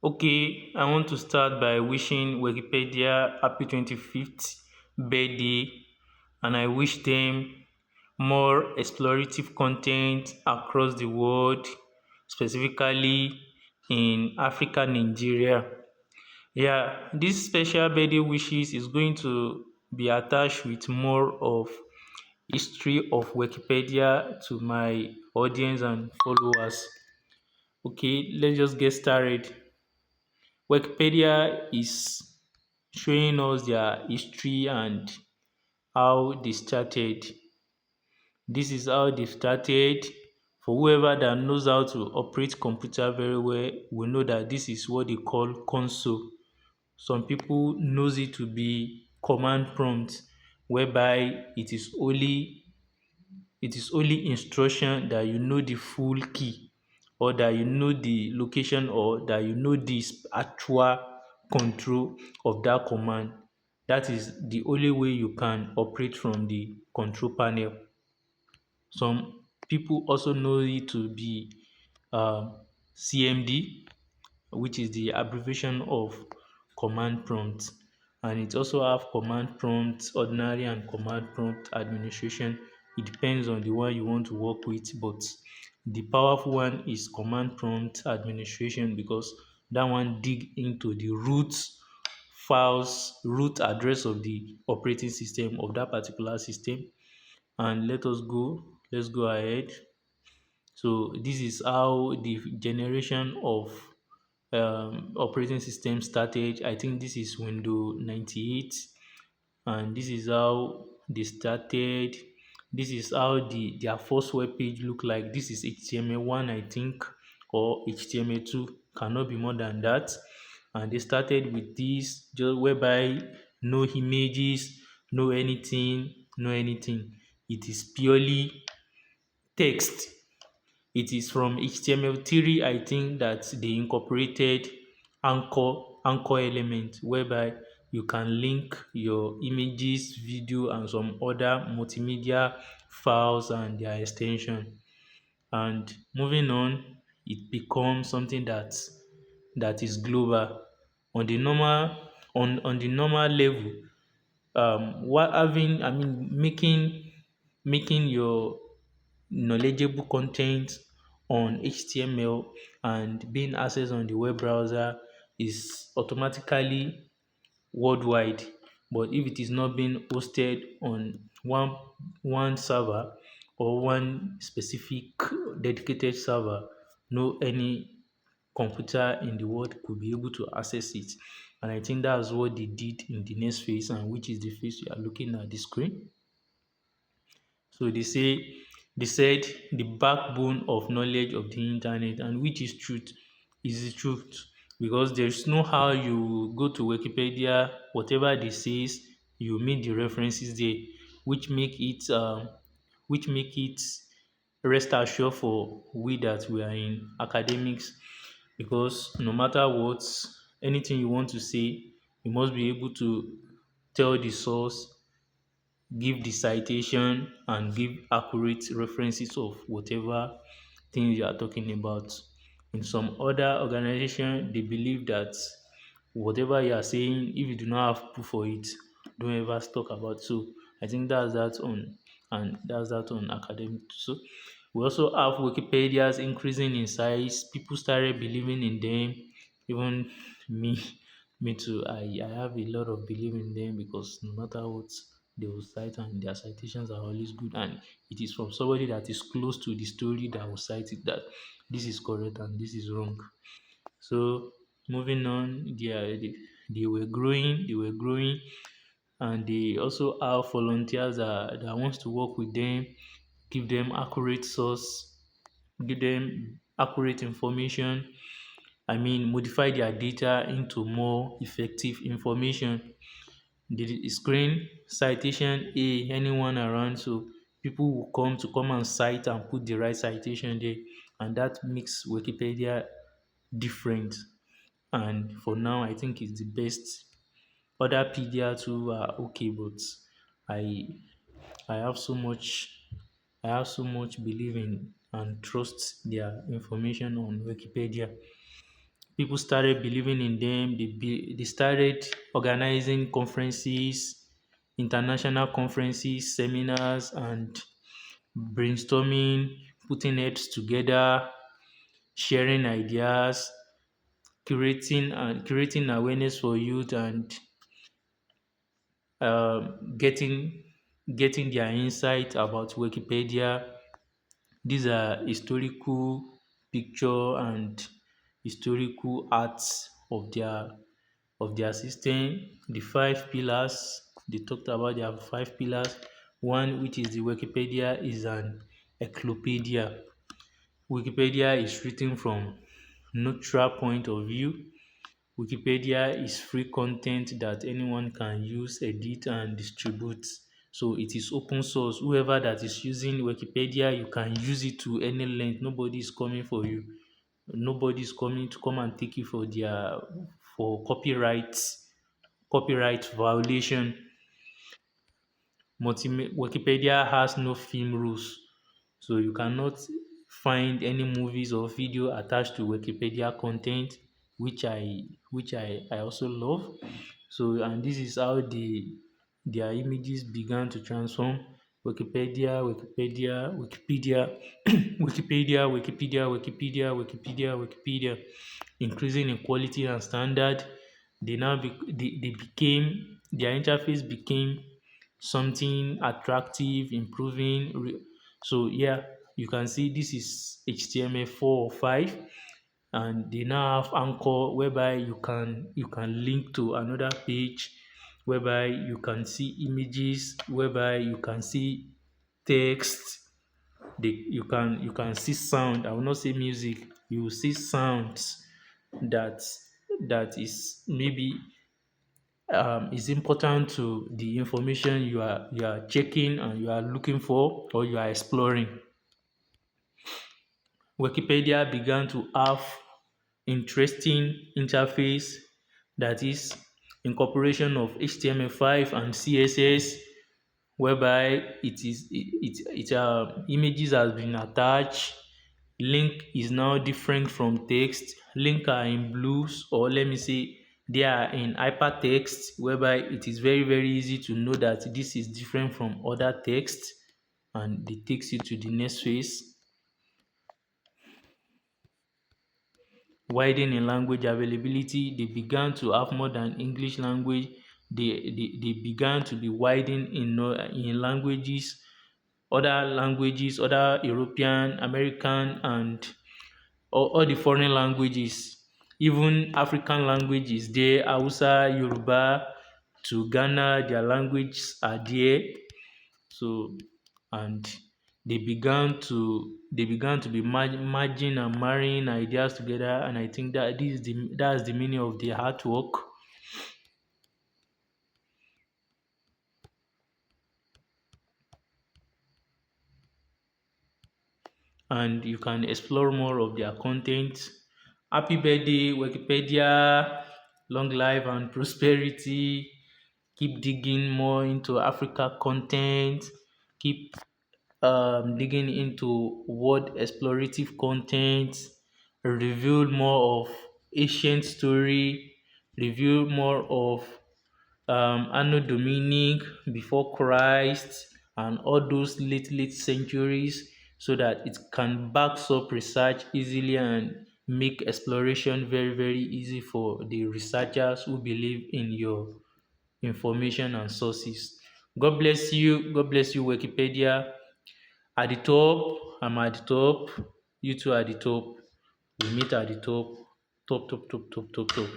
Okay, I want to start by wishing Wikipedia happy 25th birthday, and I wish them more explorative content across the world, specifically in Africa, Nigeria. Yeah, this special birthday wishes is going to be attached with more of history of Wikipedia to my audience and followers. Okay, let's just get started. Wikipedia is showing us their history and how they started. This is how they started. For whoever that knows how to operate computer very well, will know that this is what they call console. Some people knows it to be command prompt, whereby it is only instruction that you know the full key, or that you know the location, or that you know the actual control of that command. That is the only way you can operate from the control panel. Some people also know it to be CMD, which is the abbreviation of command prompt, and it also have command prompt ordinary and command prompt administration. It depends on the one you want to work with, but the powerful one is command prompt administration, because that one dig into the root files, root address of the operating system of that particular system. And let's go ahead. So this is how the generation of operating system started. I think this is Windows 98, and this is how they started. This is how their first web page look like. This is HTML1, I think, or HTML2, cannot be more than that. And they started with this, just whereby no images, no anything, no anything. It is purely text. It is from HTML3, I think, that they incorporated anchor element, whereby you can link your images, video, and some other multimedia files and their extension. And moving on, it becomes something that is global. On the normal level, what having I mean making your knowledgeable content on HTML and being accessed on the web browser is automatically worldwide. But if it is not being hosted on one server, or one specific dedicated server, no any computer in the world could be able to access it. And I think that's what they did in the next phase, and which is the phase you are looking at the screen. So they said the backbone of knowledge of the internet, and which is the truth, because there's no how you go to Wikipedia, whatever they says, you meet the references there, which make it which make it rest assured for we that we are in academics, because no matter what, anything you want to say, you must be able to tell the source, give the citation, and give accurate references of whatever thing you are talking about. In some other organization, they believe that whatever you are saying, if you do not have proof for it, don't ever talk about. So I think that's that on academic. So we also have Wikipedia's increasing in size. People started believing in them. Even me, me too. I have a lot of belief in them, because no matter what they will cite, and their citations are always good, and it is from somebody that is close to the story that will cite it, that this is correct and this is wrong. So moving on, they were growing, and they also have volunteers that wants to work with them, give them accurate source, give them accurate information. I mean, modify their data into more effective information. The screen citation A, anyone around, so people will come and cite and put the right citation there, and that makes Wikipedia different. And for now, I think it's the best. Other pedia too are okay, but I I have so much I have so much belief in and trust their information on Wikipedia. People started believing in them. They started organizing conferences, international conferences, seminars, and brainstorming, putting heads together, sharing ideas, creating awareness for youth, and getting their insight about Wikipedia. These are historical picture and historical arts of their system. The five pillars, they talked about their five pillars. One, which is the Wikipedia, is an encyclopedia. Wikipedia is written from neutral point of view. Wikipedia is free content that anyone can use, edit, and distribute. So it is open source. Whoever that is using Wikipedia, you can use it to any length. Nobody is coming for you. Nobody is coming to come and take you for their for copyright violation. Wikipedia has no film rules, so you cannot find any movies or video attached to Wikipedia content, which I also love. So and this is how their images began to transform. Wikipedia, Wikipedia, increasing in quality and standard. They became their interface became something attractive, improving. So yeah, you can see this is HTML 4 or 5, and they now have anchor whereby you can link to another page, whereby you can see images, whereby you can see text. You can see sound. I will not say music. You will see sounds that is maybe is important to the information you are checking and you are looking for or you are exploring. Wikipedia began to have interesting interface, that is incorporation of HTML5 and CSS, whereby images has been attached. Link is now different from text. Link are in blues, or let me say they are in hypertext, whereby it is very very easy to know that this is different from other text, and it takes you to the next phase. Widen in language availability, they began to have more than English language. They began to be widen in languages, other European, American, and all the foreign languages, even African languages there, Hausa, Yoruba to Ghana, their languages are there. So and they began to be merging and marrying ideas together, and I think that that's the meaning of their hard work. And you can explore more of their content. Happy birthday, Wikipedia, long life and prosperity. Keep digging more into Africa content. Keep digging into world explorative content. Reveal more of ancient story. Reveal more of Anno Dominic, before Christ, and all those late centuries, so that it can back up research easily and make exploration very very easy for the researchers who believe in your information and sources. God bless you. God bless you, Wikipedia. At the top, I'm at the top. You two are at the top. We meet at the top. Top, top, top, top, top, top.